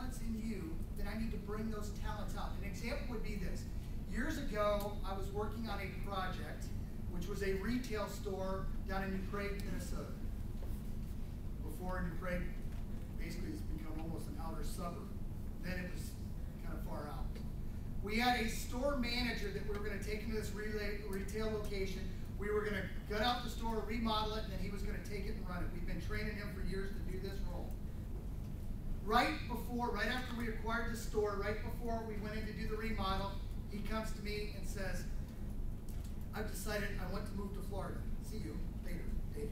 talents in you, then I need to bring those talents out. An example would be this. Years ago, I was working on a project, which was a retail store down in New Prague, Minnesota. Before New Prague basically has become almost an outer suburb. Then it was kind of far out. We had a store manager that we were going to take into this retail location. We were going to gut out the store, remodel it, and then he was going to take it and run it. We've been training him for years to do this role. Right after we acquired the store, right before we went in to do the remodel, he comes to me and says, I've decided I want to move to Florida. See you later, Dave.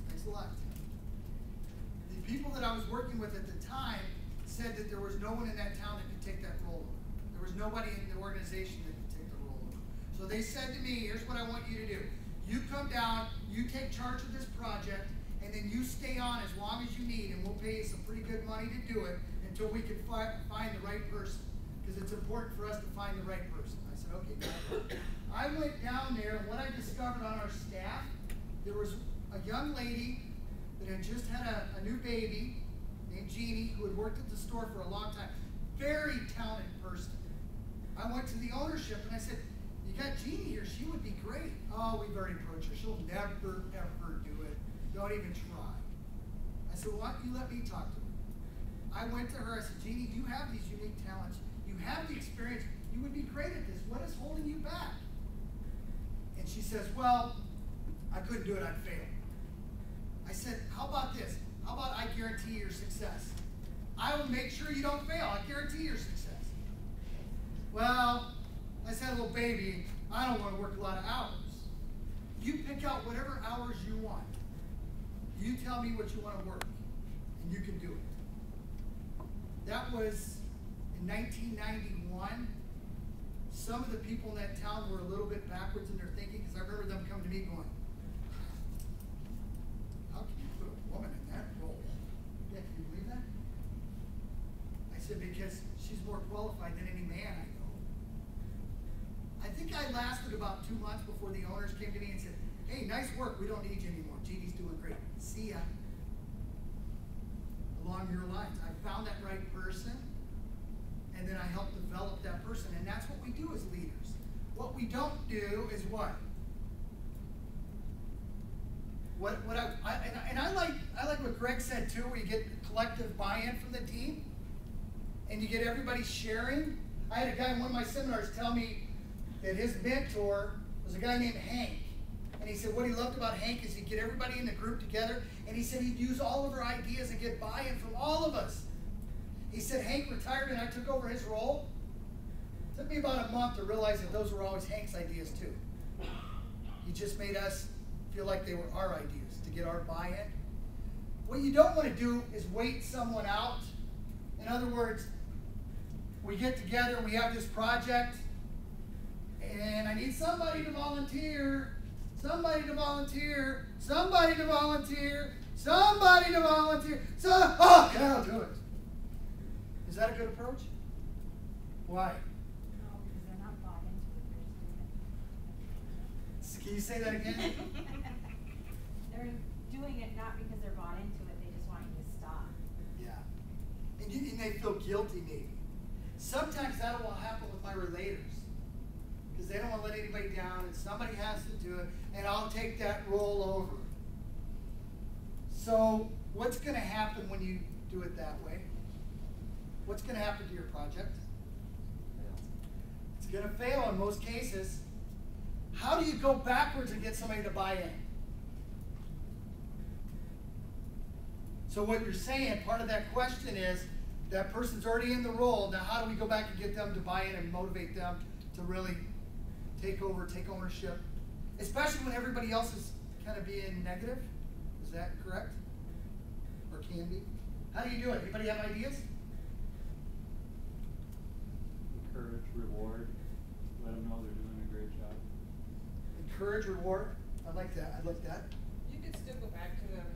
Thanks a lot, Tim. The people that I was working with at the time said that there was no one in that town that could take that role over. There was nobody in the organization that could take the role over. So they said to me, here's what I want you to do. You come down, you take charge of this project, and then you stay on as long as you need, and we'll pay you some pretty good money to do it until we can find the right person. Because it's important for us to find the right person. I said, okay, got it. I went down there, and what I discovered on our staff, there was a young lady that had just had a new baby named Jeannie, who had worked at the store for a long time. Very talented person. I went to the ownership, and I said, you got Jeannie here, she would be great. Oh, we've already approached her. She'll never, ever do it. Don't even try. I said, well, why don't you let me talk to her? I went to her, I said, Jeannie, you have these unique talents. You have the experience. You would be great at this. What is holding you back? And she says, well, I couldn't do it. I'd fail. I said, how about this? How about I guarantee your success? I will make sure you don't fail. I guarantee your success. Well, I said, little baby, I don't want to work a lot of hours. You pick out whatever hours you want. You tell me what you want to work, and you can do it. That was in 1991. Some of the people in that town were a little bit backwards in their thinking, because I remember them coming to me going, how can you put a woman in that role? Yeah, can you believe that? I said, because she's more qualified than any man I know. I think I lasted about 2 months before the owners came to me and said, hey, nice work, we don't need you anymore. Jeannie's doing great. See ya. Along your lines. I found that right person, and then I helped develop that person. And that's what we do as leaders. What we don't do is what? I like what Greg said too, where you get collective buy-in from the team, and you get everybody sharing. I had a guy in one of my seminars tell me that his mentor was a guy named Hank. And he said what he loved about Hank is he'd get everybody in the group together, and he said he'd use all of our ideas and get buy-in from all of us. He said Hank retired and I took over his role. It took me about a month to realize that those were always Hank's ideas too. He just made us feel like they were our ideas to get our buy-in. What you don't want to do is wait someone out. In other words, we get together, we have this project, and I need somebody to volunteer. Somebody to volunteer. Somebody to volunteer. Somebody to volunteer. Okay, I'll do it. Is that a good approach? Why? No, because they're not bought into it. Can you say that again? They're doing it not because they're bought into it. They just want you to stop. Yeah. And they feel guilty maybe. Sometimes that will happen with my relators. Because they don't want to let anybody down, and somebody has to do it, and I'll take that role over. So what's going to happen when you do it that way? What's going to happen to your project? It's going to fail in most cases. How do you go backwards and get somebody to buy in? So what you're saying, part of that question is, that person's already in the role. Now how do we go back and get them to buy in and motivate them to really take over, take ownership? Especially when everybody else is kind of being negative. Is that correct? Or can be? How do you do it? Anybody have ideas? Encourage, reward, let them know they're doing a great job. Encourage, reward. I like that. I like that. You could still go back to them